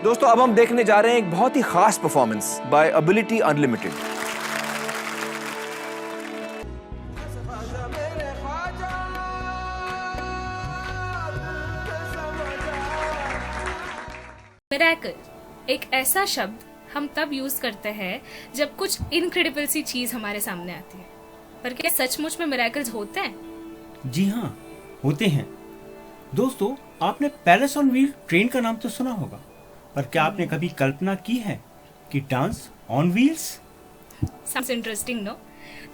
दोस्तों अब हम देखने जा रहे हैं एक बहुत ही खास performance by ability unlimited. Miracle एक ऐसा शब्द हम तब यूज करते हैं जब कुछ इनक्रेडिबल सी चीज हमारे सामने आती है, पर क्या सचमुच में मिरेकल्स होते हैं? जी हाँ, होते हैं। दोस्तों, आपने पैलेस ऑन व्हील ट्रेन का नाम तो सुना होगा, पर क्या आपने कभी कल्पना की है कि dance on wheels? Sounds interesting no?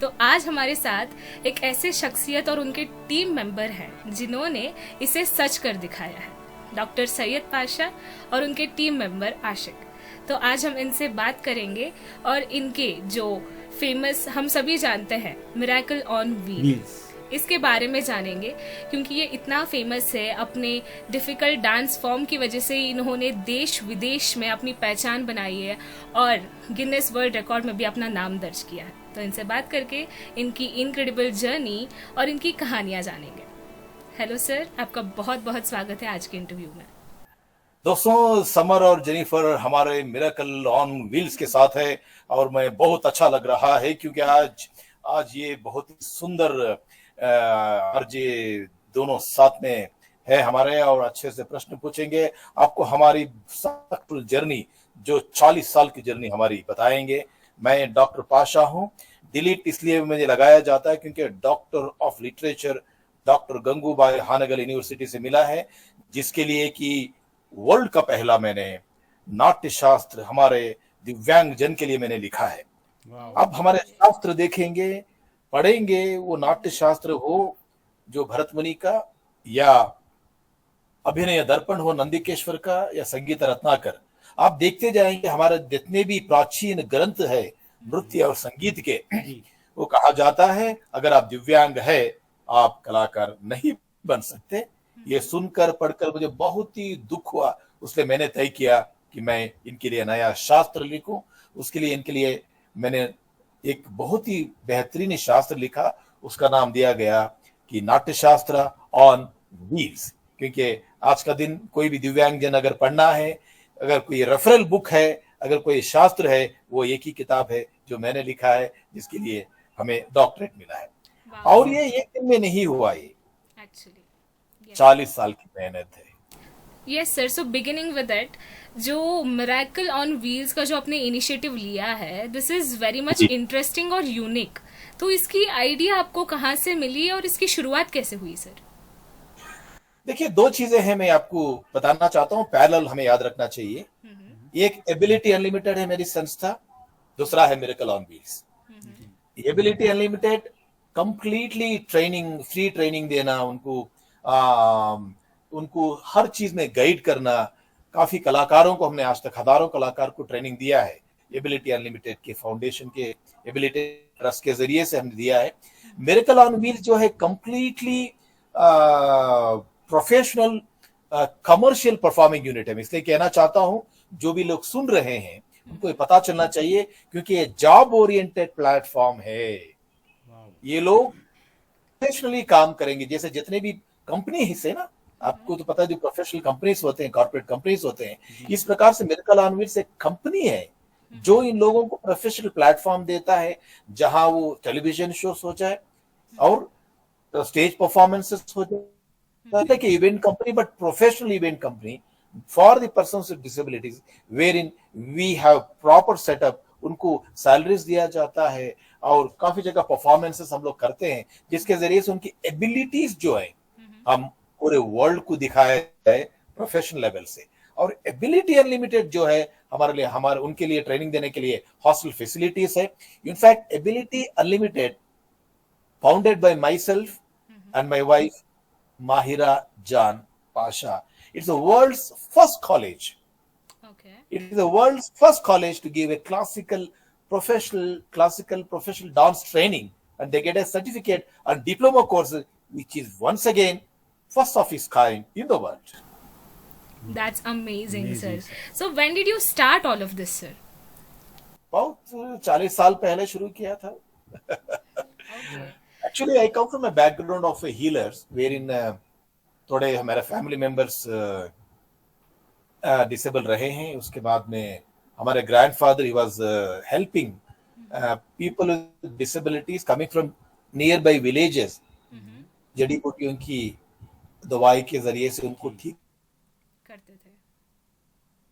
तो आज हमारे साथ एक ऐसे शख्सियत और उनके टीम मेंबर हैं जिन्होंने इसे सच कर दिखाया है, डॉक्टर सैयद पाशा और उनके टीम मेंबर आशिक। तो आज हम इनसे बात करेंगे और इनके जो फेमस हम सभी जानते हैं मिरेकल ऑन व्हील्स, इसके बारे में जानेंगे, क्योंकि ये इतना फेमस है। अपने डिफिकल्ट डांस फॉर्म की वजह से इन्होंने देश विदेश में अपनी पहचान बनाई है और गिनेस वर्ल्ड रिकॉर्ड में भी अपना नाम दर्ज किया है। तो इनसे बात करके इनकी इनक्रेडिबल जर्नी और इनकी कहानियां जानेंगे। हेलो सर, आपका बहुत बहुत स्वागत है आज के इंटरव्यू में। दोस्तों, समर और जेनिफर हमारे मिरेकल ऑन व्हील्स के साथ है और मैं बहुत अच्छा लग रहा है क्योंकि आज ये बहुत ही सुंदर ये दोनों साथ में है हमारे और अच्छे से प्रश्न पूछेंगे। आपको हमारी सक्सेसफुल जर्नी, जो 40 साल की जर्नी हमारी बताएंगे। मैं डॉक्टर पाशा हूँ। डिलीट इसलिए मुझे लगाया जाता है क्योंकि doctor of literature doctor Gangubai Hangal university से मिला है, जिसके लिए कि वर्ल्ड का पहला मैंने नाट्य शास्त्र हमारे दिव्यांग जन के लिए मैंने लिखा है। अब हमारे शास्त्र देखेंगे, पढ़ेंगे, वो नाट्य शास्त्र हो जो भरत मुनि का, या अभिनय दर्पण हो नंदिकेश्वर का, या संगीत रत्नाकर। आप देखते जाएंगे हमारे जितने भी प्राचीन ग्रंथ है नृत्य और संगीत के, वो कहा जाता है अगर आप दिव्यांग है आप कलाकार नहीं बन सकते। ये सुनकर पढ़कर मुझे बहुत ही दुख हुआ, उसलिए मैंने तय किया कि मैं इनके लिए नया शास्त्र लिखूं। उसके लिए इनके लिए मैंने एक बहुत ही बेहतरीन शास्त्र लिखा, उसका नाम दिया गया कि नाट्य शास्त्र ऑन व्हील्स। क्योंकि आज का दिन कोई भी दिव्यांग जन अगर पढ़ना है, अगर कोई रेफरल बुक है, अगर कोई शास्त्र है, वो एक ही किताब है जो मैंने लिखा है, जिसके लिए हमें डॉक्टरेट मिला है। और ये एक दिन में नहीं हुआ, ये एक्चुअली 40 साल की मेहनत है। Yes sir, so beginning with that, जो मिरेकल ऑन व्हील्स का जो आपने इनिशिएटिव लिया है, this is very much interesting और यूनिक। तो इसकी आइडिया आपको कहाँ से मिली और इसकी शुरुआत कैसे हुई सर? देखिए, दो चीजें हैं मैं आपको बताना चाहता हूँ, पैरेलल हमें याद रखना चाहिए। एक एबिलिटी अनलिमिटेड है मेरी संस्था, दूसरा है miracle on wheels. Ability unlimited completely training, free training देना, उनको हर चीज में गाइड करना। काफी कलाकारों को हमने आज तक हजारों कलाकार को ट्रेनिंग दिया है एबिलिटी अनलिमिटेड के फाउंडेशन के एबिलिटी ट्रस्ट के जरिए से हमने दिया है। मिरेकल ऑन व्हील्स जो है completely professional commercial performing unit है। मैं इसलिए कहना चाहता हूं, जो भी लोग सुन रहे हैं उनको ये पता चलना चाहिए, क्योंकि ये जॉब ओरिएंटेड प्लेटफॉर्म है। ये लोग प्रोफेशनली काम करेंगे। जैसे जितने भी कंपनी हिस्से ना, आपको तो पता है जो प्रोफेशनल कंपनीज होते हैं, कॉर्पोरेट कंपनीज होते हैं, इस प्रकार से मिरेकल ऑन व्हील्स एक कंपनी है जो इन लोगों को प्रोफेशनल प्लेटफॉर्म देता है, जहां वो टेलीविजन शोज हो जाए और स्टेज परफॉर्मेंसेस हो जाए, like an event company, but professional event company for the persons with disabilities, wherein we have proper setup, उनको सैलरीज दिया जाता है और काफी जगह परफॉर्मेंसेस हम लोग करते हैं, जिसके जरिए से उनकी एबिलिटीज जो है हम पूरे वर्ल्ड को दिखाया है प्रोफेशनल लेवल से। और एबिलिटी अनलिमिटेड जो है हमारे उनके लिए ट्रेनिंग देने के लिए हॉस्टल फैसिलिटीज है। In fact ability unlimited founded by my self and my wife Mahira Jan Pasha. It's the world's first college. Okay. It is the world's first college to give a classical professional dance training, and they get a certificate and diploma course, which is once again first of its kind in the world. That's amazing, sir. So when did you start all of this, sir? बहुत 40 साल पहले शुरू किया था। Actually, I come from a background of healers, wherein थोड़े हमारे family members disable रहे हैं। उसके बाद में हमारे grandfather he was helping people with disabilities coming from near by villages, जड़ी बूटियों की दवाई के जरिए से उनको ठीक करते थे।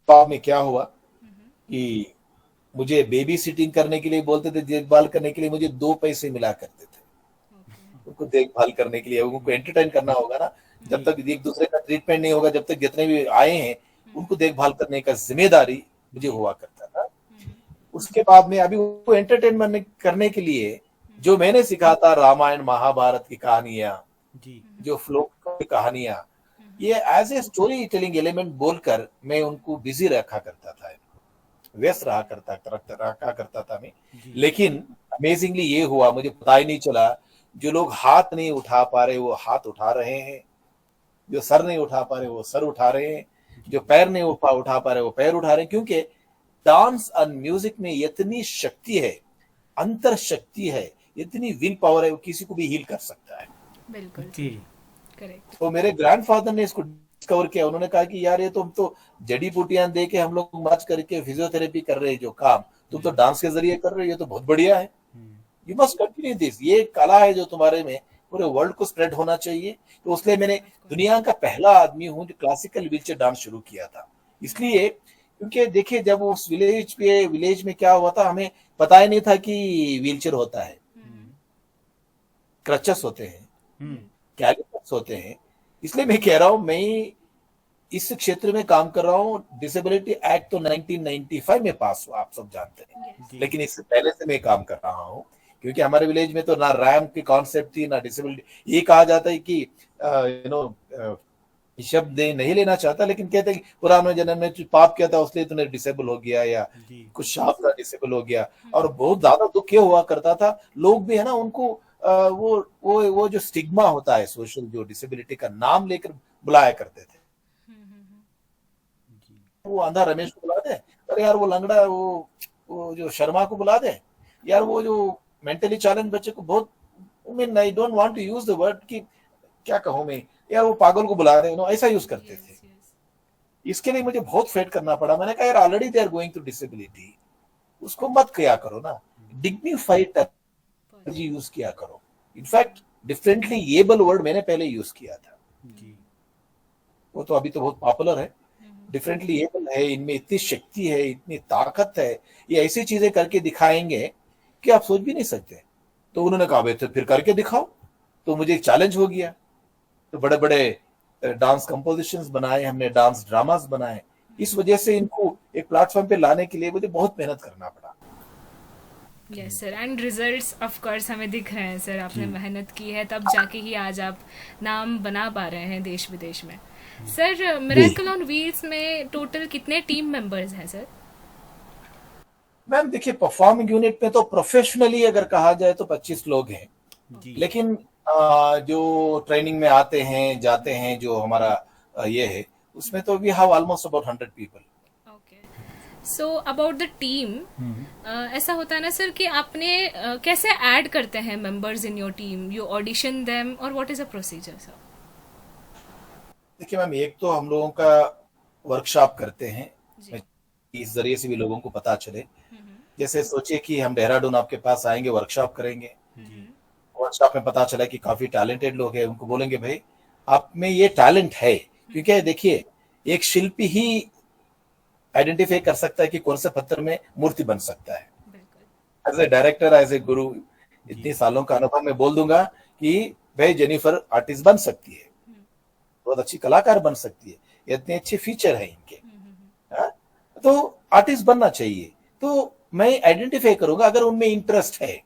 बाद में क्या हुआ कि मुझे बेबी सिटिंग करने के लिए बोलते थे, देखभाल करने के लिए मुझे 2 पैसे मिला करते थे उनको देखभाल करने के लिए। उनको एंटरटेन करना होगा ना, जब तक एक दूसरे का ट्रीटमेंट नहीं होगा, जब तक जितने भी आए हैं उनको देखभाल करने का जिम्मेदारी मुझे हुआ करता था। उसके बाद में अभी वो एंटरटेनमेंट करने के लिए जो मैंने सीखा था, रामायण महाभारत की कहानियां, जो फ्लोक की कहानियां, ये as a story telling element बोलकर मैं उनको बिजी रखा करता था, व्यस्त रहा करता था मैं। लेकिन अमेजिंगली ये हुआ, मुझे पता ही नहीं चला, जो लोग हाथ नहीं उठा पा रहे वो हाथ उठा रहे हैं, जो सर नहीं उठा पा रहे वो सर उठा रहे हैं, जो पैर नहीं उठा पा रहे वो पैर उठा रहे हैं। क्योंकि डांस और म्यूजिक में इतनी शक्ति है, अंतर शक्ति है, इतनी विल पावर है, वो किसी को भी हील कर सकता है। बिल्कुल करेक्ट। तो मेरे ग्रैंडफादर ने इसको डिस्कवर किया। उन्होंने कहा कि यार ये तुम तो जड़ी बूटियां दे के हम लोग मर्ज करके फिजियोथेरेपी कर रहे हैं, जो काम तुम तो डांस के जरिए कर रहे हो, ये तो बहुत बढ़िया है। यू मस्ट कंटिन्यू दिस, ये कला है जो तुम्हारे में पूरे वर्ल्ड को स्प्रेड होना चाहिए। तो उसलिए मैंने दुनिया का पहला आदमी हूं जो क्लासिकल व्हीलचेयर डांस शुरू किया था। इसलिए क्योंकि देखिए, जब उस विलेज में क्या हुआ था, हमें पता ही नहीं था कि व्हीलचेयर होता है, क्रचेस होते हैं, कैलिपर्स होते हैं। इसलिए मैं कह रहा हूं, मैं इस क्षेत्र में काम कर रहा हूं। डिसेबिलिटी एक्ट तो 1995 में पास हुआ, आप सब जानते हैं, लेकिन इससे पहले से मैं काम कर रहा हूं। क्योंकि हमारे विलेज में तो ना रैम की कॉन्सेप्ट थी, ना डिसेबिलिटी। ये कहा जाता है कि शब्द नहीं लेना चाहता, लेकिन कहते हैं कि पुराने जन्म में पाप किया था इसलिए तूने डिसेबल हो गया, या कुछ शाप था डिसेबल हो गया। और बहुत ज्यादा दुख ये हुआ करता था, लोग भी है ना, उनको वो जो स्टिग्मा होता है सोशल, जो डिसेबिलिटी का नाम लेकर बुलाया करते थे। वो आंधा रमेश को बुला दे, अरे यार वो लंगड़ा, वो जो शर्मा को बुला दे, यार वो जो मेंटली चैलेंज बच्चे को बहुत, I don't want to use the word कि क्या कहूं मैं, यार वो पागल को बुला रहे, ऐसा यूज करते थे। इसके लिए मुझे बहुत फाइट करना पड़ा। मैंने कहा यार already they are going through disability, उसको मत किया करो ना, डिग्निफाइड टर्मिनोलॉजी यूज किया करो। इनफैक्ट डिफरेंटली एबल वर्ड मैंने पहले यूज किया था, वो तो अभी तो बहुत पॉपुलर है। डिफरेंटली एबल है, इनमें इतनी शक्ति है, इतनी ताकत है, ये ऐसी चीजें करके दिखाएंगे कि आप सोच भी नहीं सकते। तो उन्होंने कहा तो फिर करके दिखाओ। तो मुझे एक चैलेंज हो गया, तो बड़े बड़े डांस कंपोजिशंस बनाए हमने, डांस ड्रामास बनाए। इस वजह से इनको एक प्लेटफॉर्म पे लाने के लिए मुझे बहुत मेहनत करना पड़ा। Yes sir, and results of course हमें दिख रहे हैं सर। आपने मेहनत की है, तब जाके ही आज आप नाम बना पा रहे हैं देश विदेश में। सर, मिरेकल ऑन व्हील्स में टोटल कितने टीम मेंबर्स हैं सर? मैम देखिए, परफॉर्मिंग यूनिट में तो प्रोफेशनली अगर कहा जाए तो 25 लोग हैं, लेकिन जो ट्रेनिंग में आते हैं जाते हैं, जो हमारा ये है, उसमें तो we have almost about 100 people. So about the team, ऐसा होता है ना सर कि आपने कैसे ऐड करते हैं members in your team? You audition them और what is a procedure sir? देखिए मैम, एक तो हम लोगों का वर्कशॉप करते हैं, इस जरिए से भी लोगों को पता चले। जैसे सोचिए कि हम देहरादून आपके पास आएंगे, वर्कशॉप करेंगे, वर्कशॉप में पता चला कि काफी टैलेंटेड लोग हैं, उनको बोलेंगे भाई आप में ये टैलेंट है। क्योंकि देखिए, एक शिल्पी ही आइडेंटिफाई कर सकता है कि कौन से पत्थर में मूर्ति बन सकता है। As a director, as a guru, इतने सालों का अनुभव में बोल दूंगा कि भाई जेनिफर आर्टिस्ट बन सकती है, बहुत अच्छी कलाकार बन सकती है, इतने अच्छे फीचर है इनके, तो आर्टिस्ट बनना चाहिए। तो मैं आइडेंटिफाई करूंगा अगर उनमें इंटरेस्ट है,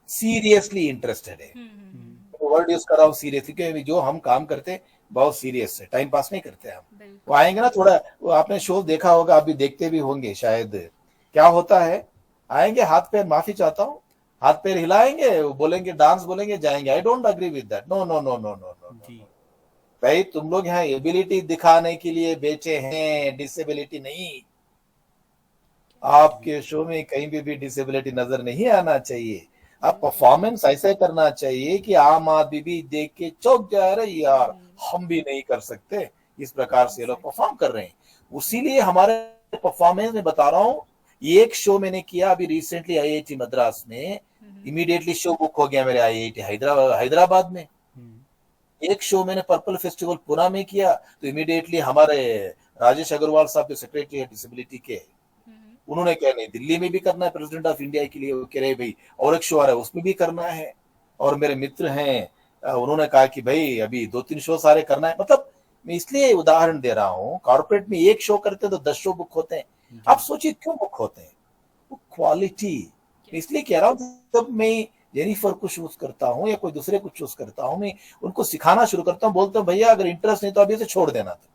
सीरियसली इंटरेस्टेड है। वर्ड यूज कर रहा हूँ सीरियसली, क्योंकि जो हम काम करते बहुत सीरियस है, टाइम पास नहीं करते हम। वो आएंगे ना, थोड़ा वो आपने शो देखा होगा, आप भी देखते भी होंगे शायद, क्या होता है, आएंगे हाथ पैर, माफी चाहता हूँ, हाथ पैर हिलाएंगे, बोलेंगे डांस, बोलेंगे जाएंगे। I don't agree with that. No no no no no no भाई, तुम लोग यहाँ एबिलिटी दिखाने के लिए बेचे हैं, डिसेबिलिटी नहीं। आपके शो में कहीं भी डिसेबिलिटी नजर नहीं आना चाहिए। आप परफॉर्मेंस ऐसे करना चाहिए कि आम आदमी भी देख के चौंक जाए, रहे यार हम भी नहीं कर सकते, इस प्रकार से लोग परफॉर्म कर रहे हैं। उसीलिए हमारे परफॉर्मेंस में बता रहा हूँ, एक शो मैंने किया अभी रिसेंटली आईआईटी मद्रास में, इमीडिएटली शो बुक हो गया मेरे आईआईटी हैदराबाद में। एक शो मैंने पर्पल फेस्टिवल पुणे में किया तो इमीडिएटली हमारे राजेश अग्रवाल साहब जो सेक्रेटरी है डिसेबिलिटी के, उन्होंने कहा नहीं दिल्ली में भी करना है प्रेसिडेंट ऑफ इंडिया के लिए, वो कह रहे भाई और एक शो आ रहा है उसमें भी करना है। और मेरे मित्र हैं उन्होंने कहा कि भाई अभी 2-3 शो सारे करना है। मतलब मैं इसलिए उदाहरण दे रहा हूँ, कॉर्पोरेट में एक शो करते तो 10 शो बुक होते हैं। आप सोचिए क्यों बुक होते हैं, वो क्वालिटी। इसलिए कह रहा हूँ जब मैं जेनिफर को चूज करता हूँ या कोई दूसरे को चूज करता हूँ, मैं उनको सिखाना शुरू करता हूँ, बोलता हूँ भैया अगर इंटरेस्ट नहीं तो अभी से छोड़ देना था,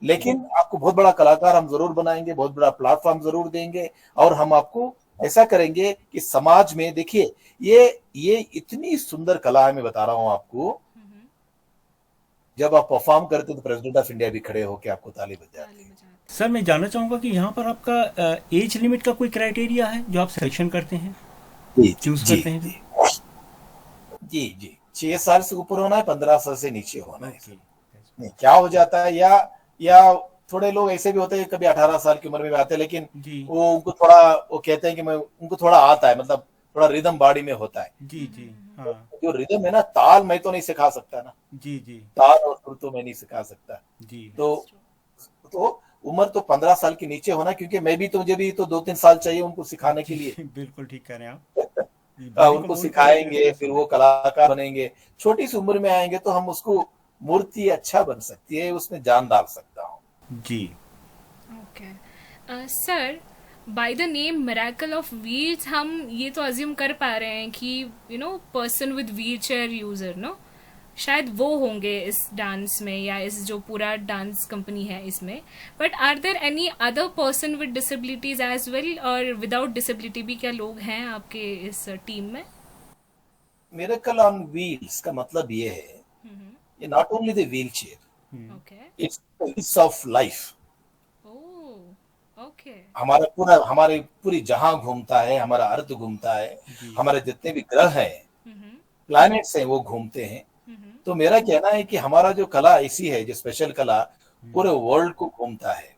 लेकिन आपको बहुत बड़ा कलाकार हम जरूर बनाएंगे, बहुत बड़ा प्लेटफॉर्म जरूर देंगे और हम आपको ऐसा करेंगे कि समाज में देखिए ये इतनी सुंदर कला है। मैं बता रहा हूँ आपको, जब आप परफॉर्म करते तो प्रेसिडेंट ऑफ इंडिया भी खड़े होकर आपको ताली बजाते हैं। सर मैं जानना चाहूंगा कि यहाँ पर आपका एज लिमिट का कोई क्राइटेरिया है जो आप सिलेक्शन करते हैं, चूज करते हैं? जी 6 साल से ऊपर होना है, 15 साल से नीचे होना है। नहीं क्या हो जाता है, या थोड़े लोग ऐसे भी होते हैं कभी 18 साल की उम्र में भी आते हैं, लेकिन वो उनको थोड़ा वो कहते हैं कि मैं उनको थोड़ा आता है, मतलब थोड़ा रिदम बॉडी में होता है। जी हाँ। जो रिदम है ना, ताल मैं तो नहीं सिखा सकता ना, जी ताल और सुर तो मैं नहीं सिखा सकता जी। तो उम्र तो 15 साल के नीचे होना, क्योंकि मुझे भी तो 2-3 साल चाहिए उनको सिखाने के लिए। बिल्कुल ठीक कह रहे हैं आप। उनको सिखाएंगे फिर वो कलाकार बनेंगे। छोटी सी उम्र में आएंगे तो हम उसको मूर्ति अच्छा बन सकती है, उसमें जान डाल सकता हूँ। जी okay sir, by the name miracle of wheels हम ये तो अज्यूम कर पा रहे हैं कि person with wheel chair user शायद वो होंगे इस डांस में या इस जो पूरा डांस कंपनी है इसमें। But are there any other person with disabilities as well, और विदाउट डिसेबिलिटी भी क्या लोग हैं आपके इस टीम में? मिरेकल ऑन व्हील्स का मतलब ये है, ये not only the wheel chair, okay, it's wheels of life. Okay, हमारी पूरी जहां घूमता है, हमारा अर्थ घूमता है, हमारे जितने भी ग्रह हैं, प्लैनेट्स हैं, वो घूमते हैं। तो मेरा कहना है कि हमारा जो कला ऐसी है, जो स्पेशल कला पूरे वर्ल्ड को घूमता है।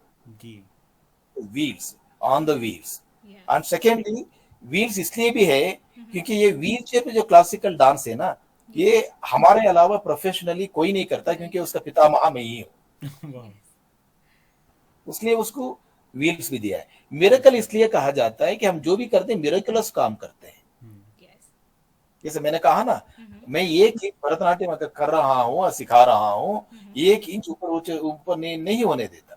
Wheels on the wheels. And secondly wheels इसलिए भी है क्योंकि ये व्हील चेयर पे जो क्लासिकल डांस है ना, ये हमारे अलावा प्रोफेशनली कोई नहीं करता, क्योंकि उसका पितामह मैं ही हूँ, इसलिए उसको व्हील्स भी दिया है। मिरेकल इसलिए कहा जाता है कि हम जो भी करते हैं मिरेकलस काम करते हैं। जैसे मैंने कहा ना, मैं एक भरतनाट्यम अगर कर रहा हूँ और सिखा रहा हूँ, 1 इंच ऊपर नहीं होने देता।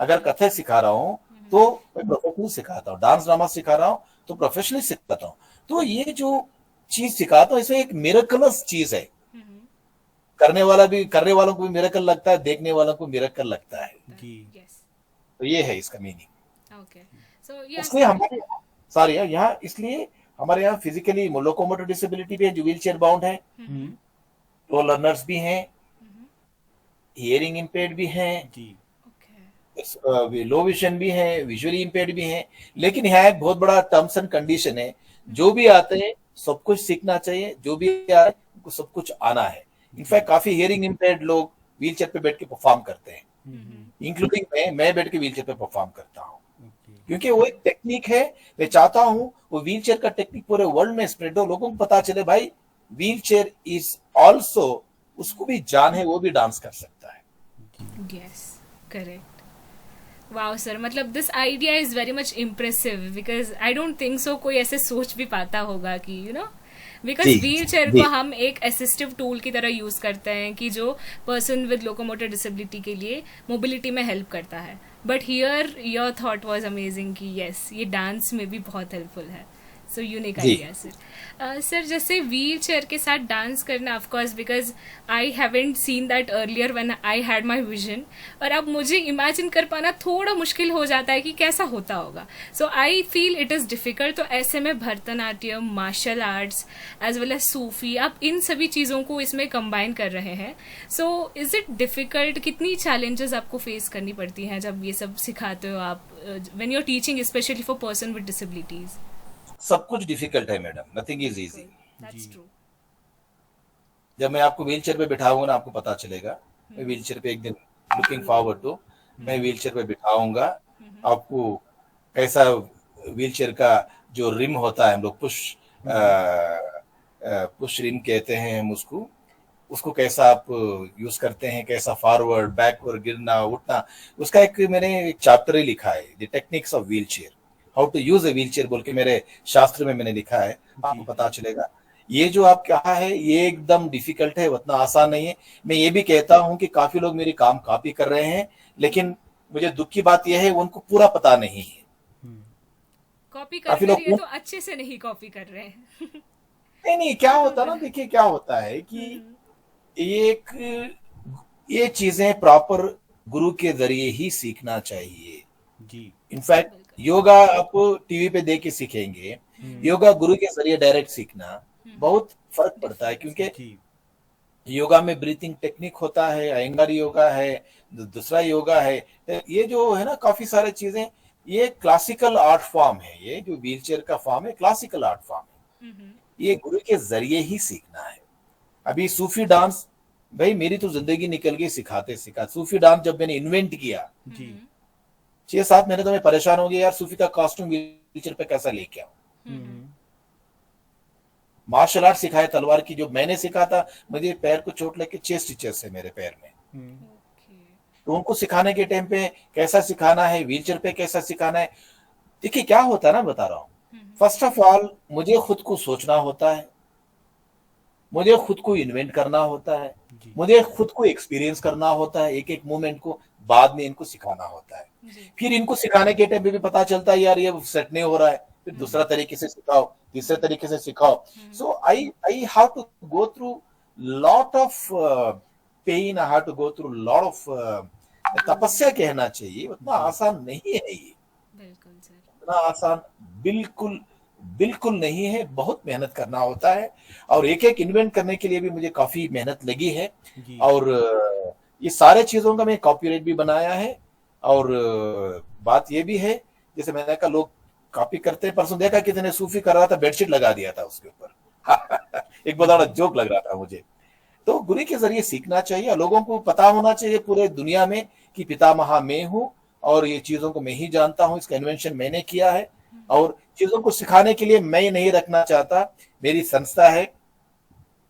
अगर कथक सिखा रहा हूँ तो मैं प्रोफेशनली सिखाता हूँ, डांस ड्रामा सिखा रहा हूँ तो प्रोफेशनली सिखाता हूँ। तो ये जो चीज सिखाता हूँ इसमें एक मिरेकलस चीज है। करने वालों को भी मिरेकल लगता है, देखने वालों को मिरेकल लगता है। तो ये है इसका मीनिंग। इसलिए हमारे यहाँ फिजिकली लोकोमोटर डिसेबिलिटी भी है, जो व्हील चेयर बाउंड है, तो लर्नर्स भी हैं, हियरिंग इम्पेयर्ड भी हैं, लो विजन भी है, विजुअली इम्पेयर्ड भी है। लेकिन यहाँ एक बहुत बड़ा टर्म्स एंड कंडीशन है, जो भी आते हैं सब कुछ सीखना चाहिए, जो भी आ रहा है उनको सब कुछ आना है। इनफैक्ट काफी हियरिंग इम्पेयर्ड लोग व्हील चेयर पे बैठ के परफॉर्म करते हैं, इंक्लूडिंग मैं बैठ के व्हील चेयर पे परफॉर्म करता हूँ, क्योंकि वो एक टेक्निक है। मैं चाहता हूँ वो व्हील चेयर का टेक्निक पूरे वर्ल्ड में स्प्रेड हो, लोगों को पता चले भाई व्हील चेयर इज ऑल्सो, उसको भी जान है, वो भी डांस कर सकता है। Yes, correct. वाओ सर, मतलब this idea is very much impressive, because I don't think so कोई ऐसे सोच भी पाता होगा कि बिकॉज व्हील चेयर को हम एक असिस्टिव टूल की तरह यूज करते हैं कि जो पर्सन विद लोकोमोटर डिसेबिलिटी के लिए मोबिलिटी में हेल्प करता है। But here your thought was amazing कि यस, ये डांस में भी बहुत हेल्पफुल है। So unique idea sir. Sir जैसे व्हील चेयर के साथ डांस करना, of course because I haven't seen that earlier when I had my vision, और अब मुझे इमेजिन कर पाना थोड़ा मुश्किल हो जाता है कि कैसा होता होगा। So I feel it is difficult. तो ऐसे में Bharatanatyam, martial arts as well as Sufi, आप इन सभी चीज़ों को इसमें कंबाइन कर रहे हैं। So is it difficult? कितनी चैलेंजेस आपको फेस करनी पड़ती हैं जब ये सब सिखाते हो आप, when you are teaching specially for person with disabilities? सब कुछ डिफिकल्ट है madam, nothing is easy. That's true. जब मैं आपको व्हील चेयर पे बिठाऊंगा ना, आपको पता चलेगा। मैं व्हील चेयर पे एक दिन लुकिंग फॉरवर्ड टू, मैं व्हीलचेयर पे बिठाऊंगा, आपको कैसा व्हीलचेयर का जो रिम होता है, हम लोग पुश रिम कहते हैं हम उसको कैसा आप यूज करते हैं, कैसा फॉरवर्ड बैकवर्ड गिरना उठना, उसका मैंने एक चैप्टर ही लिखा है, the techniques of wheelchair, how to use a wheelchair बोल के मेरे शास्त्र में मैंने लिखा है, आपको पता चलेगा। ये जो आप कहा है ये एकदम डिफिकल्ट है, उतना आसान नहीं है। मैं ये भी कहता हूं कि काफी लोग मेरी काम कॉपी कर रहे हैं, लेकिन मुझे दुख की बात यह है उनको पूरा पता नहीं है। कॉपी कर रहे हैं तो अच्छे से नहीं कॉपी कर रहे हैं। नहीं, क्या होता ना, देखिए क्या होता है कि ये चीजें प्रॉपर गुरु के जरिए ही सीखना चाहिए जी। इनफैक्ट योगा आप टीवी पे देख के सीखेंगे, योगा गुरु के जरिए डायरेक्ट सीखना बहुत फर्क पड़ता है, क्योंकि योगा में ब्रीथिंग टेक्निक होता है, अयंगार योगा है, दूसरा योगा है, ये जो है ना काफी सारे चीजें, ये क्लासिकल आर्ट फॉर्म है। ये जो व्हीलचेयर का फॉर्म है क्लासिकल आर्ट फॉर्म है, ये गुरु के जरिए ही सीखना है। अभी सूफी डांस, भाई मेरी तो जिंदगी निकल गई सिखाते सिखाते। सूफी डांस जब मैंने इन्वेंट किया जी 6-7 महीने तो मैं परेशान हो गया, यार सूफी का कॉस्ट्यूम व्हीलचेयर पे कैसा लेके आऊं। मार्शल आर्ट सिखाया तलवार की, जो मैंने सीखा था, मुझे पैर को चोट लगे, 6 स्टिचेस है मेरे पैर में, तो उनको सिखाने के टाइम पे कैसा सिखाना है, व्हीलचेयर पे कैसा सिखाना है। देखिए क्या होता है ना, बता रहा हूं, फर्स्ट ऑफ ऑल मुझे खुद को सोचना होता है, मुझे खुद को इन्वेंट करना होता है, मुझे खुद को एक्सपीरियंस करना होता है एक एक मोमेंट को, बाद में इनको सिखाना होता है। फिर इनको सिखाने के टाइम पे भी पता चलता है यार ये सेट नहीं हो रहा है, फिर दूसरा तरीके से सिखाओ, तीसरे तरीके से सिखाओ। So I have to go through lot of pain, I have to go through lot of तपस्या कहना चाहिए, उतना आसान नहीं है ये, उतना आसान बिल्कुल नहीं है, बहुत मेहनत करना होता है। और एक एक इन्वेंट करने के लिए भी मुझे काफी मेहनत लगी है, और ये सारे चीजों का मैं कॉपीराइट भी बनाया है। और बात ये भी है, जैसे मैंने कहा लोग कॉपी करते हैं, परसों देखा किसी ने सूफी कर रहा था, बेडशीट लगा दिया था उसके ऊपर एक बहुत बड़ा जोक लग रहा था मुझे। तो गुरु के जरिए सीखना चाहिए, लोगों को पता होना चाहिए पूरे दुनिया में कि पितामह मैं हूं, और ये चीजों को मैं ही जानता हूं, इसका इन्वेंशन मैंने किया है, और चीजों को सिखाने के लिए मैं नहीं रखना चाहता, मेरी संस्था है,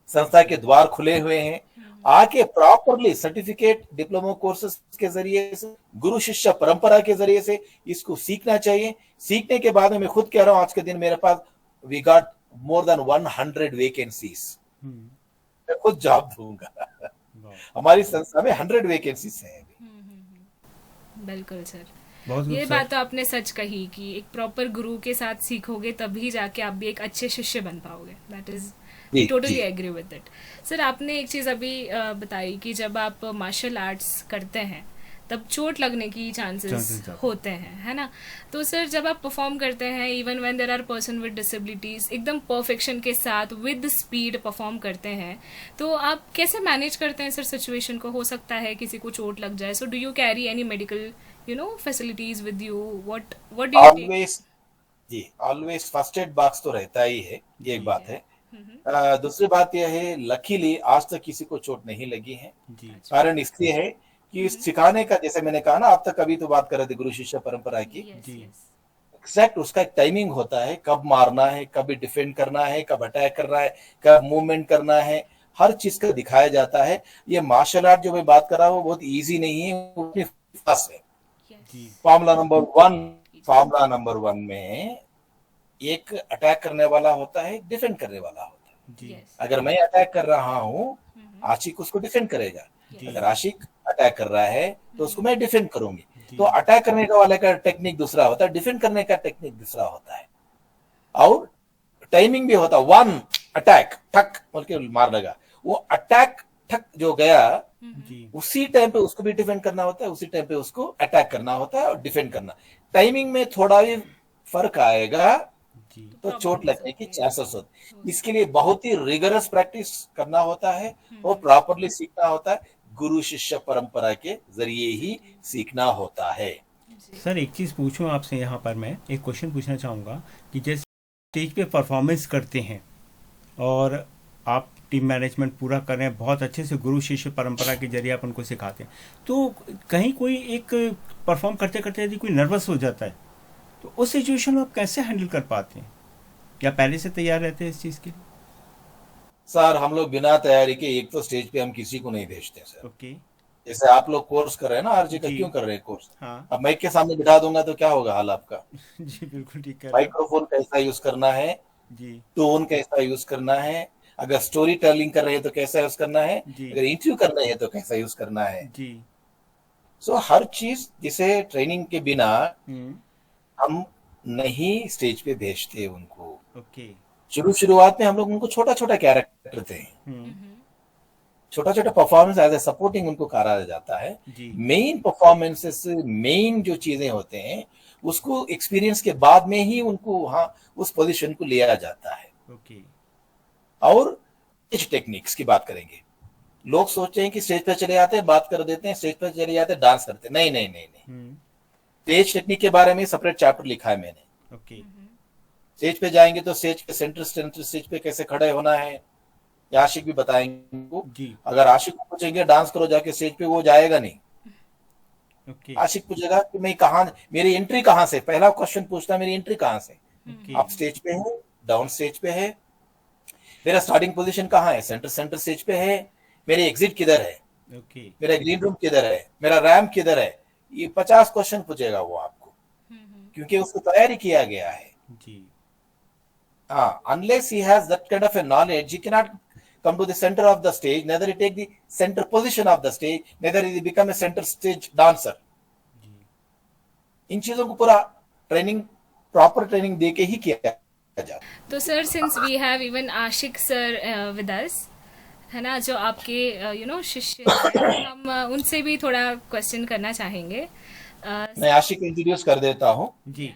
संस्था के द्वार खुले हुए हैं, आके प्रॉपरली सर्टिफिकेट डिप्लोमा कोर्सेज के जरिए से, गुरु शिष्य परंपरा के जरिए से इसको सीखना चाहिए। सीखने के बाद में मैं खुद कह रहा हूं, आज के दिन मेरे पास we got more than 100 vacancies, मैं खुद जॉब दूंगा हमारी संस्था में 100 वैकेंसीज हैं। बिल्कुल सर, ये बात तो आपने सच कही कि एक प्रॉपर गुरु के साथ सीखोगे तभी जाके आप भी एक अच्छे शिष्य बन पाओगे। That is totally agree with it. Sir आपने एक चीज अभी बताई कि जब आप मार्शल आर्ट्स करते हैं तब चोट लगने की चांसेस होते हैं, है ना। तो सर जब आप परफॉर्म करते हैं, even when there are person with disabilities, एकदम परफेक्शन के साथ विद स्पीड परफॉर्म करते हैं, तो आप कैसे मैनेज करते हैं सर सिचुएशन को? हो सकता है किसी को चोट लग जाए, so do you carry any medical facilities with you? What do you take? जी ऑलवेज फर्स्ट एड बॉक्स तो रहता ही है, ये एक बात है। दूसरी बात यह है, लकीली आज तक किसी को चोट नहीं लगी है। कारण इसलिए है कि सिखाने का, जैसे मैंने कहा ना, आप तक कभी तो बात कर रहे थे गुरु शिष्य परंपरा की, एग्जैक्ट उसका एक टाइमिंग होता है, कब मारना है, कब डिफेंड करना है, कब अटैक करना है, कब मूवमेंट करना है, हर चीज का दिखाया जाता है। ये मार्शल आर्ट जो मैं बात कर रहा हूँ बहुत ईजी नहीं है, वो फास्ट है। फॉर्मूला नंबर 1 में एक अटैक करने वाला होता है, डिफेंड करने वाला होता है। अगर मैं अटैक कर रहा हूँ, आशिक उसको डिफेंड करेगा, अगर आशिक अटैक कर रहा है तो उसको मैं डिफेंड करूंगी। तो अटैक करने का वाले का टेक्निक दूसरा होता है, डिफेंड करने का टेक्निक दूसरा होता है, और टाइमिंग भी होता है। 1 अटैक ठक बोल के मार लगा, वो अटैक ठक जो गया उसी टाइम पे उसको भी डिफेंड करना होता है, उसी टाइम पे उसको अटैक करना होता है और डिफेंड करना। टाइमिंग में थोड़ा भी फर्क आएगा तो चोट लगने की चांसेस होते हैं। इसके लिए बहुत ही रिगरस प्रैक्टिस करना होता है और प्रॉपरली सीखना होता है, गुरु शिष्य परंपरा के जरिए ही सीखना होता है। सर एक चीज पूछूं आपसे, यहाँ पर मैं एक क्वेश्चन पूछना चाहूंगा कि जैसे स्टेज पे परफॉर्मेंस करते हैं और आप टीम मैनेजमेंट पूरा कर रहे हैं, बहुत अच्छे से गुरु शिष्य परंपरा के जरिए आप उनको सिखाते हैं। तो कहीं कोई एक परफॉर्म करते करते यदि कोई नर्वस हो जाता है तो उस सिचुएशन में आप कैसे हैंडल कर पाते हैं? क्या पहले से तैयार रहते हैं इस चीज़ के लिए? सर हम लोग बिना तैयारी के एक तो स्टेज पे हम किसी को नहीं भेजते सर। ओके। जैसे आप लोग कोर्स कर रहे हैं ना आरजे का, जी। क्यों कर रहे हैं कोर्स? हाँ। अब माइक के सामने बिठा दूंगा तो क्या होगा हाल आपका? जी बिल्कुल ठीक है। माइक्रोफोन कैसा यूज करना है, जी टोन कैसा यूज करना है, अगर स्टोरी टेलिंग कर रहे हैं तो कैसा यूज करना है, जी। अगर इंटरव्यू करना है तो कैसा यूज करना है। जी। सो हर चीज जिसे ट्रेनिंग के बिना हम्म। हम नहीं स्टेज पे भेजते उनको। ओके। शुरुआत में हम लोग उनको छोटा छोटा कैरेक्टर थे, छोटा छोटा परफॉर्मेंस एज ए सपोर्टिंग उनको करा जाता है। जी। मेन परफॉर्मेंसेस, मेन जो चीजें होते हैं उसको एक्सपीरियंस के बाद में ही उनको वहां उस पोजीशन को लिया जाता है। ओके। और स्टेज टेक्निक्स की बात करेंगे। लोग सोचते हैं कि स्टेज पे चले जाते हैं, बात कर देते हैं, स्टेज पे चले जाते हैं, डांस करते हैं। नहीं नहीं नहीं नहीं, स्टेज टेक्निक के बारे में सेपरेट चैप्टर लिखा है मैंने। ओके। स्टेज पे जाएंगे तो स्टेज के सेंटर स्टेज पे कैसे खड़े होना है, ये आशिक भी बताएंगे उनको। जी। अगर आशिक को पूछेंगे डांस करो जाके स्टेज पे, वो जाएगा नहीं। ओके। आशिक पूछेगा कि मैं कहाँ, मेरी एंट्री कहाँ से, पहला क्वेश्चन पूछता है मेरी एंट्री कहाँ से। ओके। आप स्टेज पे हैं, डाउन स्टेज पे है, मेरा स्टार्टिंग पोजीशन कहाँ है, सेंटर स्टेज पे है, मेरी एग्जिट किधर है, ओके। मेरा ग्रीन रूम किधर है, मेरा रैम्प किधर है। ये 50 क्वेश्चन पूछेगा वो आपको, क्योंकि उसको तैयारी किया गया है। जी। Unless he has that kind of a knowledge, he cannot come to the center of the stage, neither he take the center position of the stage, neither he become a center stage dancer. इन चीजों को पूरा training, proper training दे के ही किया जाता। तो sir, since we have even Ashiq sir with us, है ना, जो आपके शिष्य हैं, हम उनसे भी थोड़ा क्वेश्चन करना चाहेंगे। मैं आशिक को इंट्रोड्यूस कर देता हूँ। जी।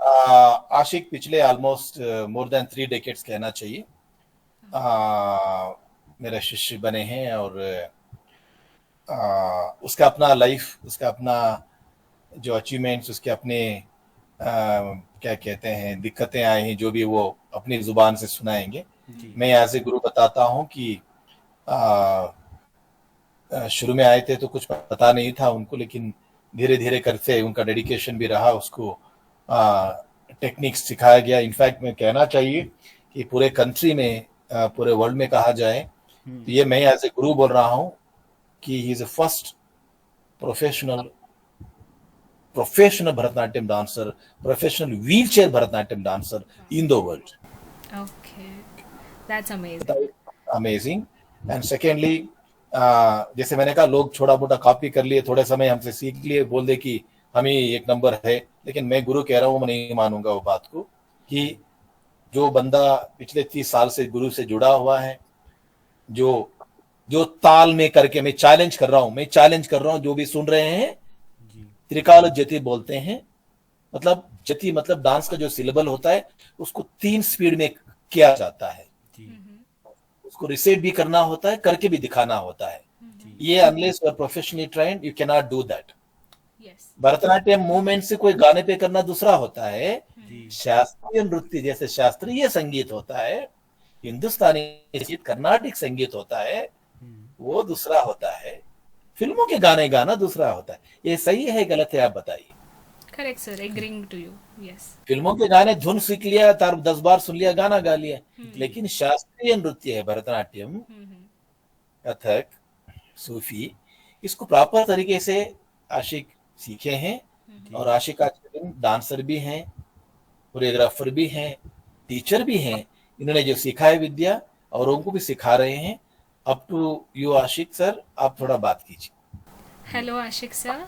आशिक पिछले ऑलमोस्ट मोर देन 3 डेकेड्स कहना चाहिए मेरा शिष्य बने हैं। और उसका अपना लाइफ, उसका अपना जो अचीवमेंट्स, उसके अपने क्या कहते हैं दिक्कतें आई हैं, जो भी वो अपनी जुबान से सुनाएंगे। मैं एज ए गुरु बताता हूँ कि शुरू में आए थे तो कुछ पता नहीं था उनको, लेकिन धीरे धीरे करते उनका डेडिकेशन भी रहा, उसको टेक्निक्स सिखाया गया। इनफैक्ट मैं कहना चाहिए कि पूरे कंट्री में, पूरे वर्ल्ड में कहा जाए तो ये मैं एज ए गुरु बोल रहा हूँ कि he is the first professional Bharatanatyam dancer, professional wheelchair Bharatanatyam dancer in the world. Okay, that's amazing. Amazing. And secondly, जैसे मैंने कहा, लोग छोटा मोटा कॉपी कर लिए, थोड़े समय हमसे सीख लिए, बोल दे कि हम ही एक नंबर है। लेकिन मैं गुरु कह रहा हूँ, मैं नहीं मानूंगा वो बात को, कि जो बंदा पिछले 30 साल से गुरु से जुड़ा हुआ है, जो ताल में करके, मैं चैलेंज कर रहा हूँ जो भी सुन रहे हैं, त्रिकाल जति बोलते हैं। मतलब जति मतलब डांस का जो सिलेबल होता है उसको 3 स्पीड में किया जाता है। उसको रिसेट भी करना होता है, करके भी दिखाना होता है। ये unless you are professionally trained you can not do that. Bharatanatyam movement से कोई गाने पे करना दूसरा होता है, शास्त्रीय नृत्य जैसे शास्त्रीय संगीत होता है, हिंदुस्तानी संगीत, कर्नाटिक संगीत होता है, वो दूसरा होता है। फिल्मों के गाने गाना दूसरा होता है। ये सही है गलत है, आप बताइए। Correct sir, agreeing to you. Yes, फिल्मों के गाने धुन सीख लिया, 10 बार सुन लिया, गाना गा लिया, लेकिन शास्त्रीय नृत्य है भरतनाट्यम, कथक, सूफी, इसको प्रॉपर तरीके से आशिक सीखे हैं। और आशिक आज के दिन डांसर भी हैं, कोरियोग्राफर भी हैं, टीचर भी हैं। इन्होंने जो सीखा है विद्या और उनको भी सिखा रहे हैं। Up to you Ashiq sir, आप थोड़ा बात कीजिए। Hello Ashiq sir.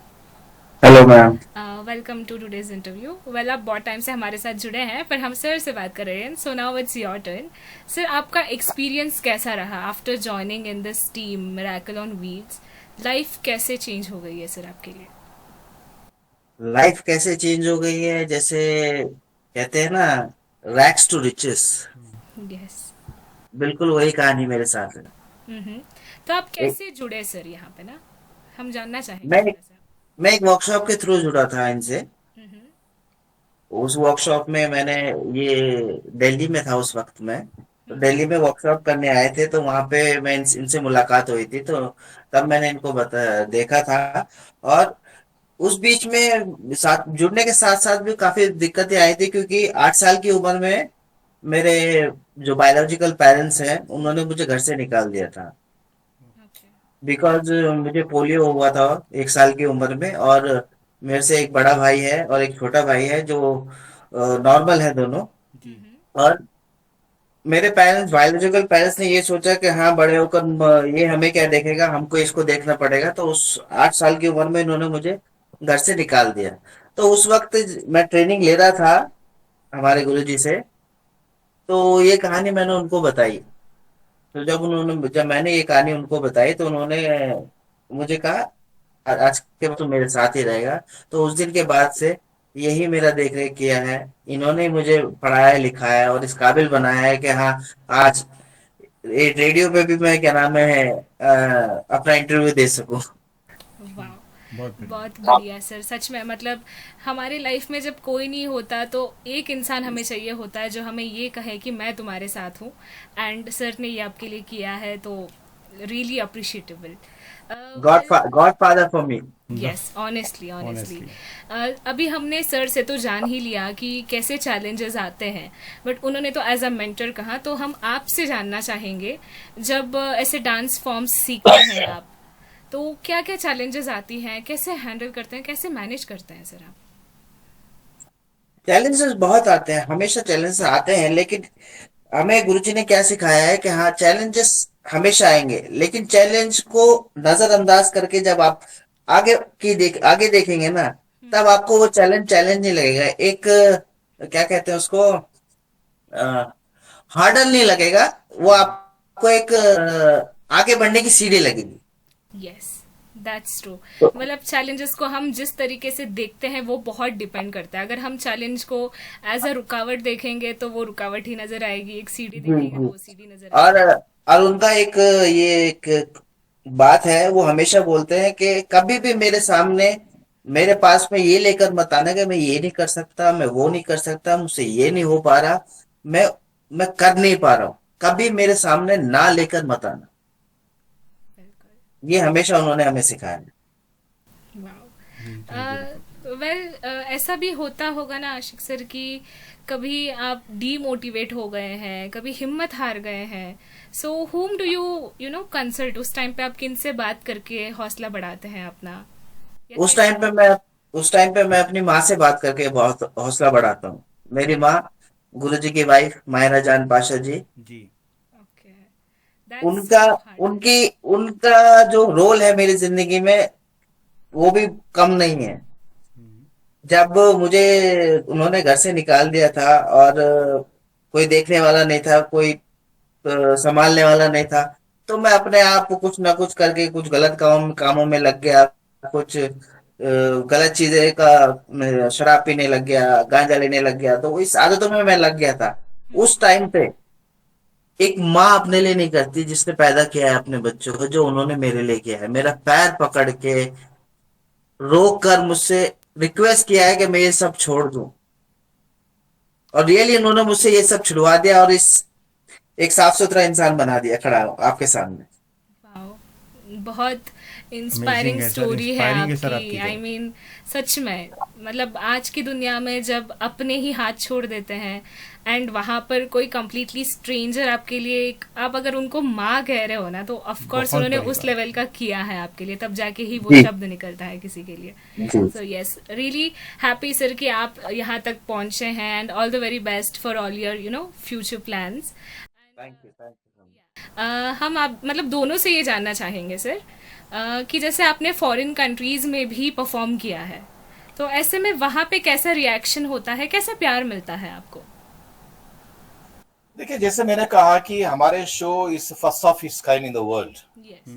Hello ma'am. Welcome to today's interview. Well, आप बहुत टाइम से हमारे साथ जुड़े हैं, पर हम सर से बात कर रहे हैं। So now it's your turn. Sir, आपका एक्सपीरियंस कैसा रहा after joining in this team miracle on wheels? Life कैसे चेंज हो गई है सर आपके लिए? लाइफ कैसे चेंज हो गई है, जैसे कहते हैं ना, रैग्स टू रिचेस। यस, बिल्कुल वही कहानी मेरे साथ है। तो आप कैसे जुड़े सर यहाँ पे ना, हम जानना चाहेंगे। मैं एक वर्कशॉप के थ्रू जुड़ा था इनसे। उस वर्कशॉप में मैंने, ये दिल्ली में था उस वक्त में, दिल्ली में वर्कशॉप करने आए थे, तो वहां पे इनसे मुलाकात हुई थी, तो तब मैंने इनको देखा था। और उस बीच में साथ जुड़ने के साथ साथ भी काफी दिक्कतें आई थी, क्योंकि 8 साल की उम्र में मेरे जो बायोलॉजिकल पेरेंट्स हैं उन्होंने मुझे घर से निकाल दिया था। ओके। बिकॉज मुझे पोलियो हुआ था 1 साल की उम्र में, और मेरे से एक बड़ा भाई है और एक छोटा भाई है जो नॉर्मल है दोनों। जी। और मेरे पेरेंट्स, बायोलॉजिकल पेरेंट्स ने ये सोचा कि हाँ, बड़े होकर ये हमें क्या देखेगा, हमको इसको देखना पड़ेगा, तो उस 8 साल की उम्र में इन्होंने मुझे घर से निकाल दिया। तो उस वक्त मैं ट्रेनिंग ले रहा था हमारे गुरुजी से, तो ये कहानी मैंने उनको बताई। तो जब मैंने ये कहानी उनको बताई, तो उन्होंने मुझे कहा, आज के बाद तू मेरे साथ ही रहेगा। तो उस दिन के बाद से यही मेरा देख रेख किया है। इन्होंने मुझे पढ़ाया लिखाया और इस काबिल बनाया है कि हाँ, आज ये रेडियो पे भी मैं, क्या नाम है, अपना इंटरव्यू दे सकूं। वाह, बहुत बढ़िया। बहुत बढ़िया सर, सच में मतलब हमारे लाइफ में जब कोई नहीं होता तो एक इंसान हमें चाहिए होता है जो हमें ये कहे कि मैं तुम्हारे साथ हूँ, एंड सर ने ये आपके लिए किया है, तो really appreciable. God father for me. Yes, honestly honestly. Honestly. अभी हमने सर से तो जान ही लिया कि कैसे चैलेंजेस आते हैं, बट उन्होंने तो एज अ मेंटर कहा, तो हम आपसे जानना चाहेंगे, जब ऐसे डांस फॉर्म्स सीखते हैं आप, तो क्या क्या चैलेंजेस आती हैं, कैसे हैंडल करते हैं, कैसे मैनेज करते हैं सर आप? चैलेंजेस बहुत आते हैं, हमेशा चैलेंजेस आते हैं, लेकिन हमें गुरुजी ने क्या सिखाया है कि हाँ, चैलेंजेस हमेशा आएंगे, लेकिन चैलेंज को नजरअंदाज करके जब आप आगे देखेंगे ना, तब आपको वो चैलेंज चैलेंज नहीं लगेगा। एक क्या कहते हैं उसको, हार्डल नहीं लगेगा, वो आपको एक आगे बढ़ने की सीढ़ी लगेगी। Yes, that's true. तो मतलब चैलेंजेस को हम जिस तरीके से देखते हैं वो बहुत डिपेंड करता है। अगर हम चैलेंज को एज अ रुकावट देखेंगे तो वो रुकावट ही नजर आएगी, एक सीढ़ी जी देखेंगे तो जी। वो सीढ़ी नजर और आएगी। उनका एक बात है, वो हमेशा बोलते हैं कि कभी भी मेरे सामने, मेरे पास में ये लेकर मत आना कि मैं ये नहीं कर सकता, मैं वो नहीं कर सकता, मुझसे ये नहीं हो पा रहा, मैं मैं कर नहीं पा रहा हूँ, कभी मेरे सामने ना लेकर मत आना। बिल्कुल। ये हमेशा उन्होंने हमें सिखाया है। वेल, ऐसा भी होता होगा ना आशिक सर कि कभी आप डीमोटिवेट हो गए हैं, कभी हिम्मत हार गए हैं, सो whom do you you know consult? उस टाइम पे आप किन से बात करके हौसला बढ़ाते हैं अपना, या उस कैसे? टाइम पे मैं उस टाइम पे मैं अपनी माँ से बात करके बहुत हौसला बढ़ाता हूँ। मेरी माँ, गुरुजी की वाइफ मायरा जान पाशा जी, जी। ओके, दैट्स उनका सो हार्ट। उनकी उनका जो रोल है मेरी जिंदगी में, वो भी कम नहीं है। जब मुझे उन्होंने घर से निकाल दिया था, और कोई देखने वाला नहीं था, कोई संभालने वाला नहीं था, तो मैं अपने आप को कुछ ना कुछ करके कुछ गलत कामों में लग गया, कुछ गलत चीजें का, शराब पीने लग गया, गांजा लेने लग गया, तो इस आदतों में मैं लग गया था। उस टाइम पे एक माँ अपने लिए नहीं करती जिसने पैदा किया है अपने बच्चों को, जो उन्होंने मेरे लिए किया है, मेरा पैर पकड़ के रोक कर मुझसे रिक्वेस्ट किया है कि मैं ये सब छोड़ दूं, और रियली उन्होंने मुझसे ये सब छुड़वा दिया, और इस एक साफ सुथरा इंसान बना दिया, खड़ा हूं आपके सामने। वाओ, बहुत अमेजिंग इंस्पायरिंग है सर, स्टोरी है इंस्पायरिंग है सर आपकी। आपकी आई तो। मीन सच में, मतलब आज की दुनिया में जब अपने ही हाथ छोड़ देते हैं, एंड वहां पर कोई कंप्लीटली स्ट्रेंजर आपके लिए आप अगर उनको माँ कह रहे हो ना, तो ऑफ कोर्स बहुत उन्होंने बड़ी उस बात। लेवल का किया है आपके लिए, तब जाके ही वो जी शब्द निकलता है किसी के लिए। जी। So yes, really happy sir कि आप यहाँ तक पहुंचे हैं, and all the very best for all your future plans. Thank you, thank you. हम आप मतलब दोनों से ये जानना चाहेंगे सर, कि जैसे आपने फॉरेन कंट्रीज में भी परफॉर्म किया है, तो ऐसे में वहाँ पे कैसा रिएक्शन होता है, कैसा प्यार मिलता है आपको? देखिए, जैसे मैंने कहा कि हमारे show is first of its kind in the world. Yes.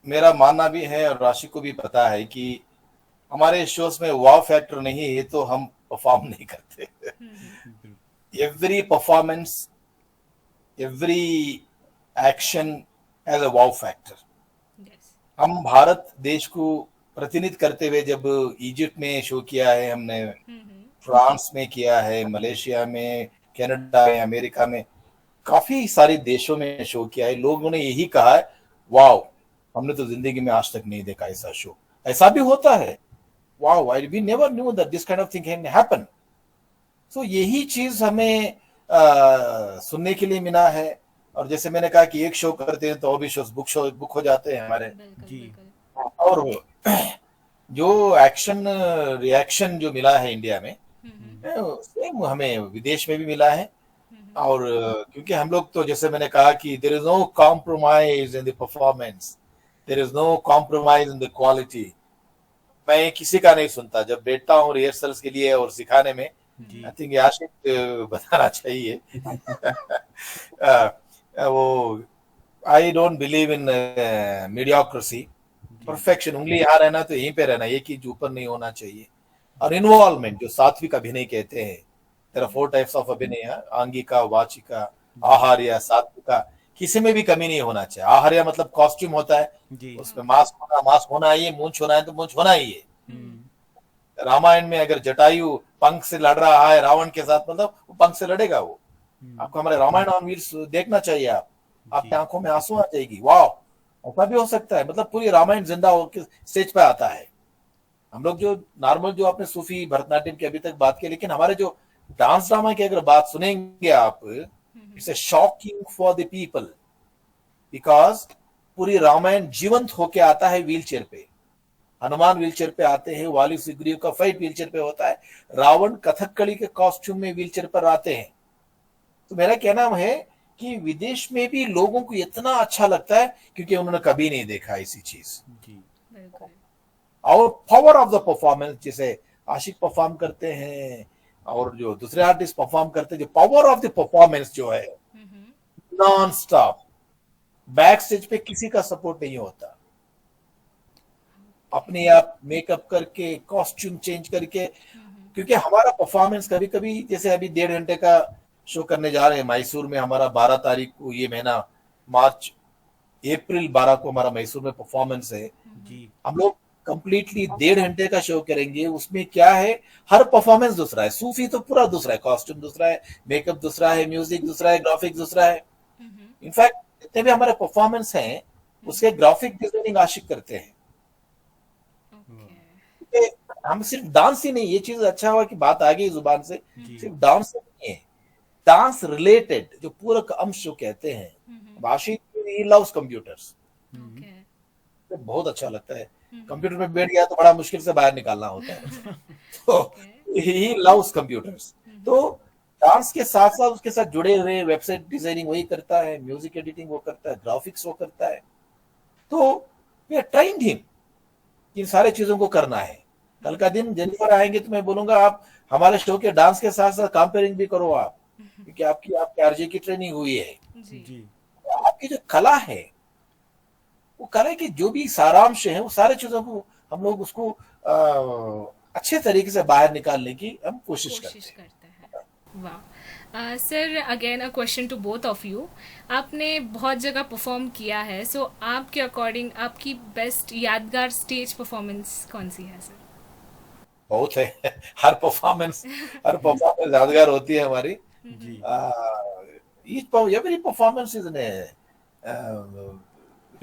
मेरा मानना भी है और राशि को भी पता है कि हमारे शोज में वाव फैक्टर नहीं है तो हम परफॉर्म नहीं करते। Every performance, every action has a wow factor. Yes. हम भारत देश को प्रतिनिधित्व करते हुए जब इजिप्ट में शो किया है हमने, फ्रांस में किया है, मलेशिया में, कनाडा में, अमेरिका में, काफी सारे देशों में शो किया है। लोगों ने यही कहा है, वाओ, हमने तो जिंदगी में आज तक नहीं देखा ऐसा शो। ऐसा भी होता है, wow, we never knew that this kind of thing can happen. So यही चीज हमें सुनने के लिए मिला है। और जैसे मैंने कहा कि एक शो करते हैं तो और भी शो बुक हो जाते हैं हमारे। बिल्कुल जी। बिल्कुल। और जो एक्शन रिएक्शन जो मिला है इंडिया में, सेम हमें विदेश में भी मिला है। और क्योंकि हम लोग तो, जैसे मैंने कहा कि there is no compromise in the performance, there is no compromise in the quality. मैं किसी का नहीं सुनता जब बैठता हूँ रिहर्सल्स के लिए और सिखाने में। आई थिंक आशिक बताना चाहिए। वो I don't believe in mediocrity, perfection. उंगली यहाँ रहना तो यहीं पे रहना, एक ही ऊपर नहीं होना चाहिए। और इन्वॉल्वमेंट, जो सात्विक अभिनय कहते हैं, there are 4 types of अभिनय, आंगिका, वाचिका, आहार्य, सात्विका। किसी में भी कमी नहीं होना चाहिए। आहार्य मतलब कॉस्ट्यूम होता है, उसमें मास्क होना ही है, मूंछ होना है तो मूंछ होना ही है। रामायण में अगर जटायु पंख से लड़ रहा है रावण के साथ, मतलब वो पंख से लड़ेगा। वो आपको हमारे रामायण और वीर देखना चाहिए। आपकी आंखों में आंसू आ जाएगी, वाह, ऐसा भी हो सकता है। मतलब पूरी रामायण जिंदा होकर स्टेज पे आता है। हम लोग जो नॉर्मल, जो आपने सूफी भरतनाट्यम की अभी तक बात की, लेकिन हमारे जो डांस ड्रामा की अगर बात सुनेंगे आप, it's a shocking for the people, because पूरी रामायण जीवंत होके आता है व्हील चेयर पे। हनुमान व्हील चेयर पे आते हैं, वाली सुग्रीव का फाइट व्हील चेयर पे होता है, रावण कथकली के कॉस्ट्यूम में व्हील चेयर पर आते हैं। तो मेरा कहना है कि विदेश में भी लोगों को इतना अच्छा लगता है क्योंकि उन्होंने कभी नहीं देखा ऐसी चीज। बिल्कुल। और पावर ऑफ द परफॉर्मेंस, जैसे आशिक परफॉर्म करते हैं और जो दूसरे आर्टिस्ट परफॉर्म करते हैं, जो पावर ऑफ द परफॉर्मेंस जो है, नॉन स्टॉप, बैक स्टेज पे किसी का सपोर्ट नहीं होता। अपने आप मेकअप करके, कॉस्ट्यूम चेंज करके, क्योंकि हमारा परफॉर्मेंस कभी कभी, जैसे अभी 1.5 घंटे का शो करने जा रहे हैं मैसूर में, हमारा 12 तारीख को, ये महीना अप्रैल 12 को हमारा मैसूर में परफॉर्मेंस है। हम लोग कंप्लीटली 1.5 घंटे का शो करेंगे। उसमें क्या है, हर परफॉर्मेंस दूसरा है। सूफी तो पूरा दूसरा है, कॉस्ट्यूम दूसरा है, मेकअप दूसरा है, म्यूजिक दूसरा है, ग्राफिक्स दूसरा है। इनफैक्ट जितने भी हमारे परफॉर्मेंस हैं उसके ग्राफिक डिजाइनिंग आशिक करते हैं। हम सिर्फ डांस ही नहीं, ये चीज अच्छा हुआ कि बात आ गई जुबान से, सिर्फ डांस नहीं है, डांस रिलेटेड जो पूरक अंश जो कहते हैं। आशिक ही लव्स कंप्यूटर्स, बहुत अच्छा लगता है। कंप्यूटर में बैठ गया तो बड़ा मुश्किल से बाहर निकालना होता है। तो ही लव्स कंप्यूटर्स। तो डांस के साथ साथ उसके साथ जुड़े हुए वेबसाइट डिजाइनिंग वही करता है, म्यूजिक एडिटिंग वो करता है, ग्राफिक्स वो करता है। तो वी आर ट्रेन्ड हिम, इन सारे चीजों को करना है। कल का दिन जेनिफर आएंगे तो मैं बोलूंगा आप हमारे शो के डांस के साथ साथ कंपेयरिंग भी करो आप, क्योंकि आपकी आरजे की ट्रेनिंग हुई है। जी। आपकी जो कला है, वो कला के जो भी सारांश है, वो सारे चीजों को हम लोग उसको अच्छे तरीके से बाहर निकालने की हम कोशिश करते हैं। वाह sir, again a question to both of you. आपने बहुत जगह परफॉर्म किया है, सो आपके अकॉर्डिंग आपकी बेस्ट यादगार स्टेज परफॉर्मेंस कौन सी है सर? बहुत है। हर परफॉर्मेंस यादगार होती है हमारी। every performance is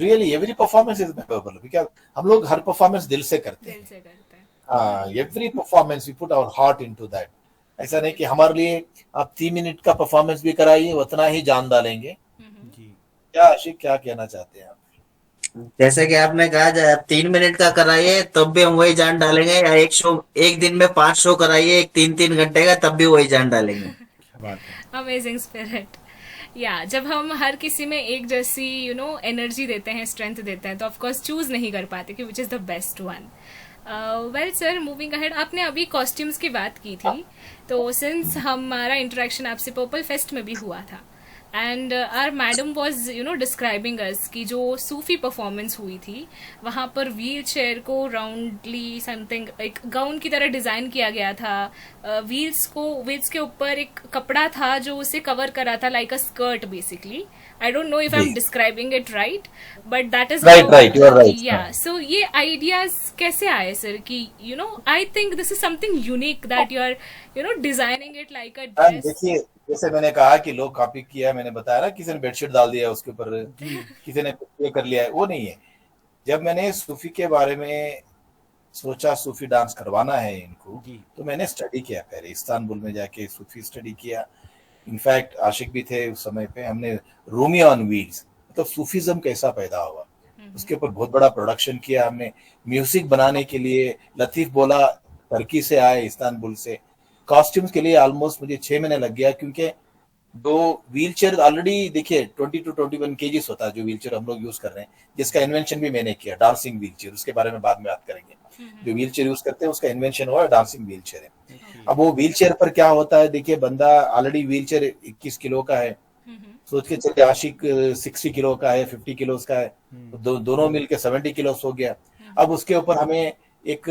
really every performance is memorable, because हम लोग हर परफॉर्मेंस दिल से करते हैं। Every performance we put our heart into that. ऐसा नहीं कि हमारे लिए आप 3 मिनट का परफॉर्मेंस भी कराइए, उतना ही जान डालेंगे। क्या आशिक, क्या कहना चाहते हैं आप? जैसे कि आपने कहा, जब 3 मिनट का कराइए तब भी हम वही जान डालेंगे, या एक दिन में 5 शो कराइए, एक 3-3 घंटे का, तब भी वही जान डालेंगे। Amazing spirit. या जब हम हर किसी में एक जैसी एनर्जी देते हैं, स्ट्रेंथ देते हैं, तो ऑफ कोर्स चूज नहीं कर पाते कि which is the best one. Well sir, moving ahead, आपने अभी कॉस्ट्यूम्स की बात की थी, तो सिंस हमारा इंटरेक्शन आपसे पर्पल फेस्ट में भी हुआ था, and our madam was describing us कि जो सूफी परफॉर्मेंस हुई थी, वहाँ पर व्हील चेयर को राउंडली समथिंग एक गाउन की तरह डिजाइन किया गया था। व्हील्स के ऊपर एक कपड़ा था जो उसे कवर करा था, like a skirt basically, I don't know if I'm describing it right, but that is Right, you are right. Yeah. So ये ideas कैसे आए sir कि I think this is something unique that you are designing it like a ma'am dress. देखिए, जैसे मैंने कहा कि लोग कॉपी किया, मैंने बताया ना, किसी ने बेडशीट डाल दिया उसके ऊपर, किसी ने ये कर लिया है, वो नहीं है। जब मैंने सूफी के बारे में सोचा, सूफी डांस करवाना है इनको, तो मैंने स्टडी किया, पहले इस्तांबुल में जाके सूफी स्टडी किया। इनफैक्ट आशिक भी थे उस समय पे। हमने रूमी ऑन व्हील्स, मतलब सूफीज्म कैसा पैदा हुआ, उसके ऊपर बहुत बड़ा प्रोडक्शन किया हमने। म्यूजिक बनाने के लिए लतीफ बोला टर्की से आए, इस्तांबुल से। कॉस्ट्यूम्स के लिए ऑलमोस्ट मुझे 6 महीने लग गया, क्योंकि दो व्हील चेयर ऑलरेडी देखिए 20 to 21 kgs होता है जो व्हील चेयर हम लोग यूज कर रहे हैं, जिसका इन्वेंशन भी मैंने किया, डांसिंग व्हील चेयर। उसके बारे में बाद में बात करेंगे। जो व्हील चेयर यूज करते हैं उसका इन्वेंशन हुआ डांसिंग व्हील चेयर है। अब वो व्हील चेयर पर क्या होता है, देखिए बंदा ऑलरेडी व्हील चेयर 21 किलो का है, सोच के चलिए आशिक 60 किलो का है, 50 किलो का है, तो दोनों मिलके 70 किलो हो गया। अब उसके ऊपर हमें एक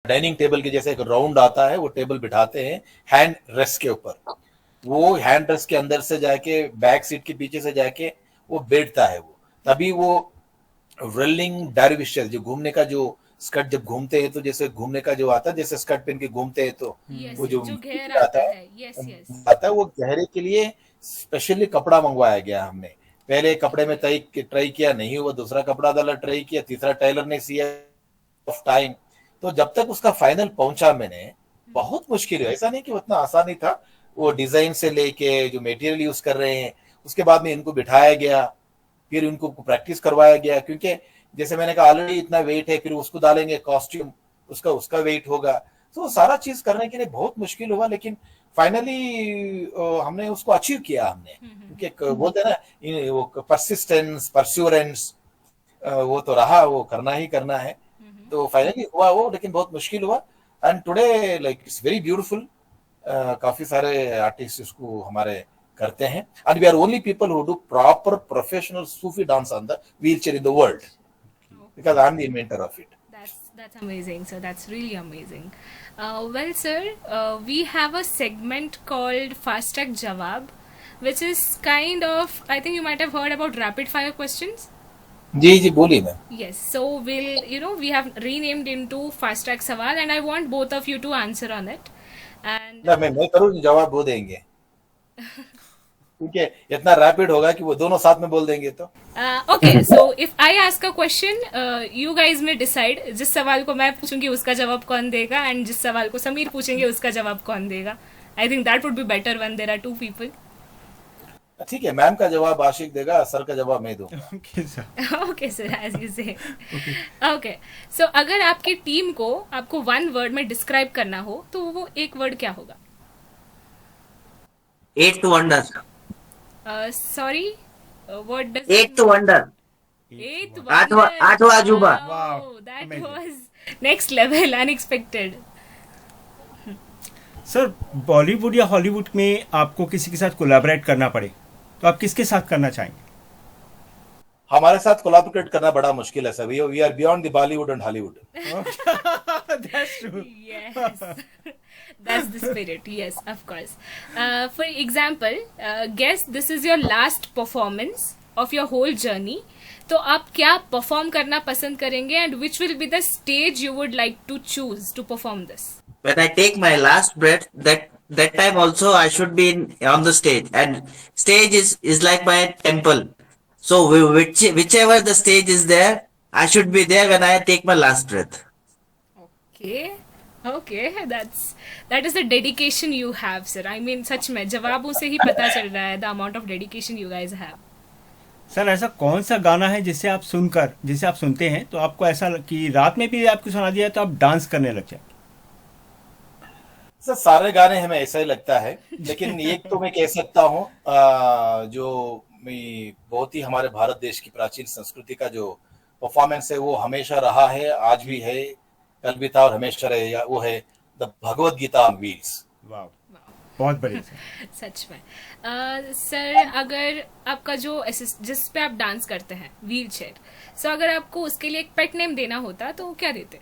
डाइनिंग टेबल के जैसे एक राउंड आता है, वो टेबल बिठाते हैं हैंड रेस्ट के ऊपर। वो हैंड रेस्ट के अंदर से जाके बैक सीट के पीछे से जाके वो बैठता है, वो तभी वो रोलिंग डायरविश, जो घूमने का जो स्कर्ट जब घूमते हैं तो जैसे घूमने का जो आता है, जैसे स्कर्ट पहन के घूमते हैं तो वो जो घेर आता है, आता है, वो गहरे के लिए स्पेशली कपड़ा मंगवाया गया हमने। पहले कपड़े में ट्राई किया, नहीं हुआ, दूसरा कपड़ा डाला, ट्राई किया, तीसरा टेलर ने सिया ऑफ टाइम। तो जब तक उसका फाइनल पहुंचा मैंने, बहुत मुश्किल है, ऐसा नहीं कि उतना आसान ही था। वो डिजाइन से लेके जो मटेरियल यूज कर रहे हैं, उसके बाद में इनको बिठाया गया, फिर इनको प्रैक्टिस करवाया गया, क्योंकि जैसे मैंने कहा ऑलरेडी इतना वेट है, फिर उसको डालेंगे कॉस्ट्यूम, उसका वेट होगा, तो सारा चीज करने के लिए बहुत मुश्किल हुआ। लेकिन फाइनली हमने उसको अचीव किया हमने, क्योंकि बोलते हैं ना वो परसिस्टेंस, परस्यूरेंस, वो तो रहा, वो करना ही करना है। तो फाइनली हुआ वो, लेकिन बहुत मुश्किल हुआ। And today like it's very beautiful. काफी सारे आर्टिस्ट इसको हमारे करते हैं, and we are only people who do proper professional Sufi dance on the wheelchair in the world, because I am the inventor of it. That's amazing, sir. That's really amazing. Well, sir, we have a segment called Fast Track Jawab, which is kind of, I think you might have heard about rapid fire questions. जी बोलिए ma'am. Yes, so we have renamed into Fast Track Sawal, and I want both of you to answer on it. And मैं करूँ, जवाब वो देंगे क्योंकि इतना rapid होगा कि वो दोनों साथ में बोल देंगे तो। Okay, so if I ask a question, you guys may decide जिस सवाल को मैं पूछूंगी उसका जवाब कौन देगा, and जिस सवाल को समीर पूछेंगे उसका जवाब कौन देगा। I think that would be better when there are two people. ठीक है, मैम का जवाब आशिक देगा, सर का जवाब मैं दूंगा। Okay sir, as you say. Okay, so अगर आपकी टीम को आपको one word में डिस्क्राइब करना हो तो वो एक वर्ड क्या होगा? Eighth wonder. Sorry, what does Eighth wonder. Eighth आठवां अजूबा। Wow, that was next level, unexpected. Sir, Bollywood या हॉलीवुड में आपको किसी के साथ कोलैबोरेट करना पड़े तो आप किसके साथ करना चाहेंगे? हमारे साथ कोलैबोरेट करना बड़ा मुश्किल है sir. We are beyond the Bollywood and Hollywood. That's true. Yes, that's the spirit. Yes, of course. For example, guess this is your last performance of your whole journey. तो आप क्या परफॉर्म करना पसंद करेंगे, and which will be the stage you would like to choose to perform this? When I take my last breath, that time also I should be on the stage, and stage is like my temple. So whichever the stage is there, I should be there when I take my last breath. Okay, that is the dedication you have, sir. I mean, सच में जवाबों से ही पता चल रहा है the amount of dedication you guys have. Sir, ऐसा कौन सा गाना है जिसे आप सुनते हैं तो आपको ऐसा कि रात में भी आपको सुना दिया तो आप डांस करने लग जाए? सर, सारे गाने हमें ऐसा ही लगता है, लेकिन एक तो मैं कह सकता हूँ जो बहुत ही हमारे भारत देश की प्राचीन संस्कृति का जो परफॉर्मेंस है वो हमेशा रहा है, आज भी है, कल भी था और हमेशा रहेगा, वो है the Bhagavad Gita on wheels. वाह, बहुत बढ़िया सच में। सर, अगर आपका जो जिस पे आप डांस करते हैं व्हील चेयर, सो अगर आपको उसके लिए एक पेट नेम देना होता तो क्या देते?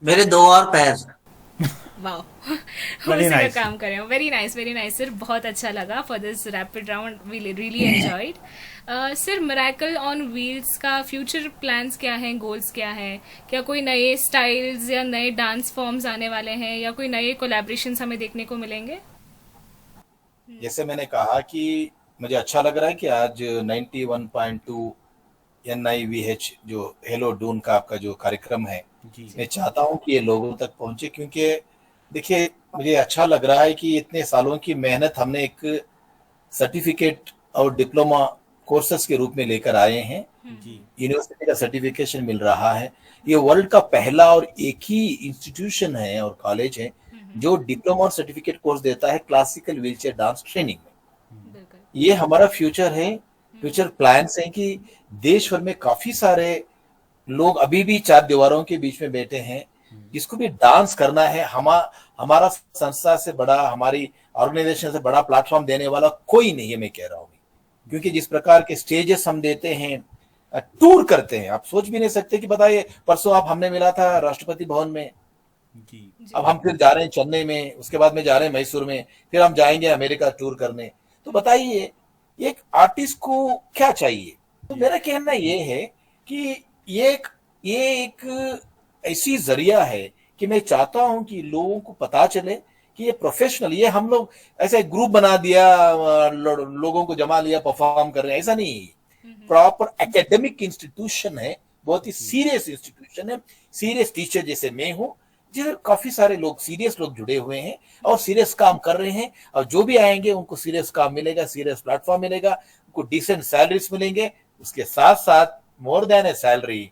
मेरे दो और पैर। वाओ Very उसी का nice. काम कर रहे हो. वेरी नाइस सर, बहुत अच्छा लगा for this rapid round, we really enjoyed. Sir, miracle on wheels का फ्यूचर प्लान्स क्या हैं, गोल्स क्या हैं? क्या कोई नए स्टाइल्स या नए डांस फॉर्म्स आने वाले हैं, या कोई नए कोलैबोरेशंस हमें देखने को मिलेंगे? जैसे मैंने कहा कि मुझे अच्छा लग रहा है कि आज 91.2 NIVH जो हेलो डून का आपका जो कार्यक्रम है, जी मैं चाहता हूं कि ये लोगों तक पहुंचे, क्योंकि देखिए मुझे अच्छा लग रहा है कि इतने सालों की मेहनत हमने एक सर्टिफिकेट और डिप्लोमा कोर्सेज के रूप में लेकर आए हैं. जी यूनिवर्सिटी का सर्टिफिकेशन मिल रहा है. ये वर्ल्ड का पहला और एक ही इंस्टीट्यूशन है और कॉलेज है जो डिप्लोमा और सर्टिफिकेट कोर्स देता है क्लासिकल व्हीलचेयर डांस ट्रेनिंग में. बिल्कुल. ये हमारा फ्यूचर है. फ्यूचर प्लान्स हैं कि देश भर में काफी सारे लोग अभी भी चार दीवारों के बीच में बैठे हैं, जिसको भी डांस करना है. हमारा संस्था से बड़ा, हमारी ऑर्गेनाइजेशन से बड़ा प्लेटफॉर्म देने वाला कोई नहीं है, मैं कह रहा हूँ. क्योंकि जिस प्रकार के स्टेजेस हम देते हैं, टूर करते हैं, आप सोच भी नहीं सकते कि बताइए परसों आप हमने मिला था राष्ट्रपति भवन में, जी अब हम फिर जा रहे हैं चेन्नई में, उसके बाद में जा रहे हैं मैसूर में, फिर हम जाएंगे अमेरिका टूर करने. तो बताइए एक आर्टिस्ट को क्या चाहिए? तो मेरा कहना ये है कि ये एक ऐसी जरिया है कि मैं चाहता हूं कि लोगों को पता चले कि ये प्रोफेशनल, ये हम लोग ऐसे ग्रुप बना दिया, लोगों को जमा लिया, परफॉर्म कर रहे हैं, ऐसा नहीं. प्रॉपर एकेडमिक इंस्टीट्यूशन है, बहुत ही सीरियस इंस्टीट्यूशन है. सीरियस टीचर जैसे मैं हूं, जिसमें काफी सारे लोग, सीरियस लोग जुड़े हुए हैं और सीरियस काम कर रहे हैं. और जो भी आएंगे उनको सीरियस काम मिलेगा, सीरियस प्लेटफॉर्म मिलेगा, उनको डिसेंट सैलरीज मिलेंगे. उसके साथ साथ मोर देन ए सैलरी,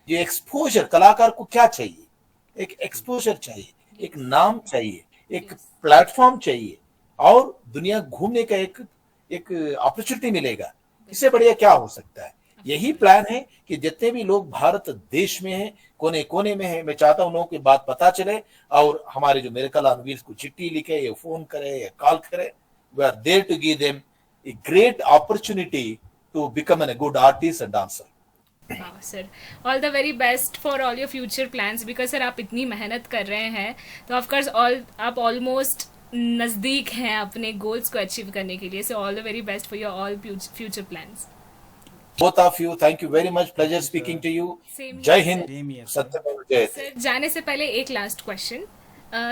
ये एक्सपोजर, कलाकार को क्या चाहिए? एक एक्सपोजर चाहिए, एक नाम चाहिए, एक प्लेटफॉर्म चाहिए, और दुनिया घूमने का एक अपॉर्चुनिटी मिलेगा. इससे बढ़िया क्या हो सकता है? यही प्लान है कि जितने भी लोग भारत देश में हैं, कोने कोने में हैं, मैं चाहता हूं लोगों की बात पता चले और हमारे जो मिरेकल ऑन व्हील्स को चिट्ठी लिखे या फोन करे या कॉल करे. We are there to give them a great opportunity to become a good artist and dancer. हाँ sir, all the very best for all your future plans, because sir आप इतनी मेहनत कर रहे हैं, तो ऑफकोर्स आप ऑलमोस्ट नज़दीक हैं अपने गोल्स को अचीव करने के लिए. So all the very best for your all future plans. Both of you, thank you very much. Pleasure speaking to you. Same जय here, Hind, Same here, sir. सत्यमेव जयते. सर जाने से पहले एक लास्ट क्वेश्चन.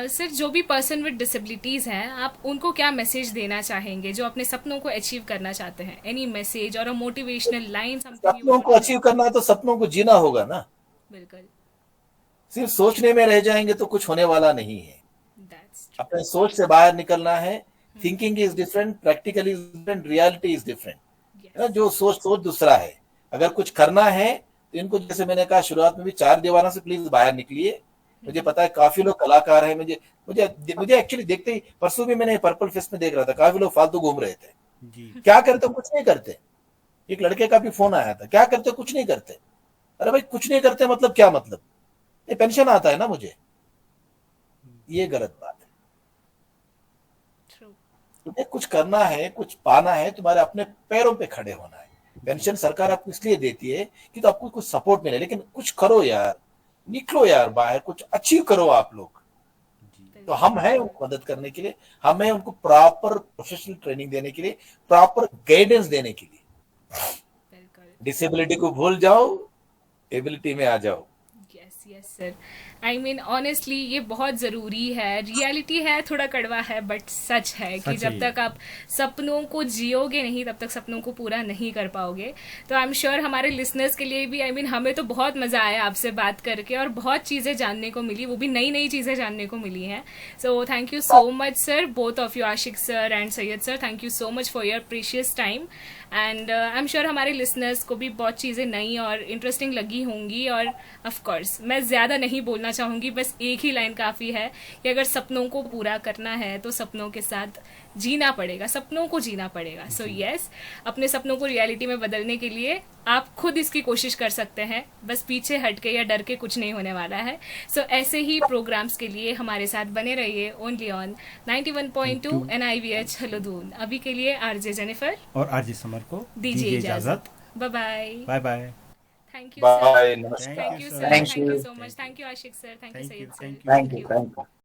सर, जो भी पर्सन विद डिसेबिलिटीज हैं, आप उनको क्या मैसेज देना चाहेंगे जो अपने सपनों को अचीव करना चाहते हैं? एनी मैसेज और अ मोटिवेशनल लाइन? सपनों को अचीव करना है तो सपनों को जीना होगा ना. बिल्कुल. सिर्फ सोचने में रह जाएंगे तो कुछ होने वाला नहीं है. दैट्स अपने सोच से बाहर निकलना है. Thinking is different, practical is different, reality is different. जो सोच दूसरा है. अगर कुछ करना है तो इनको, जैसे मैंने कहा शुरुआत में भी, चार दीवारों से प्लीज बाहर निकलिए. मुझे पता है काफी लोग कलाकार हैं. मुझे एक्चुअली देखते ही, परसों भी मैंने पर्पल फेस्ट में देख रहा था, काफी लोग फालतू घूम रहे थे. जी क्या करते? कुछ नहीं करते. एक लड़के का भी फोन आया था, क्या करते? कुछ नहीं करते. अरे भाई, कुछ नहीं करते मतलब क्या मतलब? ये पेंशन आता है ना मुझे. ये गलत बात है. ट्रू. तुम्हें कुछ करना है, कुछ पाना है, तुम्हारे अपने पैरों पे खड़े होना है. पेंशन सरकार आपको इसलिए देती है कि तो आपको कुछ सपोर्ट मिले, लेकिन कुछ करो यार, निकलो यार बाहर, कुछ अचीव करो आप लोग. तो हम हैं उनको मदद करने के लिए, हम हैं उनको प्रॉपर प्रोफेशनल ट्रेनिंग देने के लिए, प्रॉपर गाइडेंस देने के लिए. बिल्कुल. डिसेबिलिटी को भूल जाओ, एबिलिटी में आ जाओ. Yes sir. I mean honestly ये बहुत ज़रूरी है. रियलिटी है, थोड़ा कड़वा है, बट सच है कि सच जब है. तक आप सपनों को जियोगे नहीं, तब तक सपनों को पूरा नहीं कर पाओगे. तो आई एम श्योर हमारे लिसनर्स के लिए भी, आई मीन हमें तो बहुत मज़ा आया आपसे बात करके, और बहुत चीज़ें जानने को मिली, वो भी नई नई चीज़ें जानने को मिली हैं. So thank you so much sir, both of you, Ashiq sir and Syed sir. Thank you so much for your precious time. And I am sure हमारे लिसनर्स को भी बहुत चीज़ें नई और इंटरेस्टिंग लगी होंगी. और ऑफ कोर्स मैं ज़्यादा नहीं बोलना चाहूँगी, बस एक ही लाइन काफ़ी है कि अगर सपनों को पूरा करना है तो सपनों के साथ जीना पड़ेगा, सपनों को जीना पड़ेगा. सो यस, अपने सपनों को रियलिटी में बदलने के लिए आप खुद इसकी कोशिश कर सकते हैं. बस पीछे हट के या डर के कुछ नहीं होने वाला है. सो ऐसे ही प्रोग्राम्स के लिए हमारे साथ बने रहिए ओनली ऑन 91.2 NIVH हेलोधून. अभी के लिए आरजे जेनिफर और आरजे समर को दीजिए इजाजत. Bye bye. Bye bye. Thank you sir. Bye, नमस्कार. Thank you sir. Thank thank you you. So much. Thank you Ashiq sir. Thank you Thank you, Syed sir. thank you. Thank you.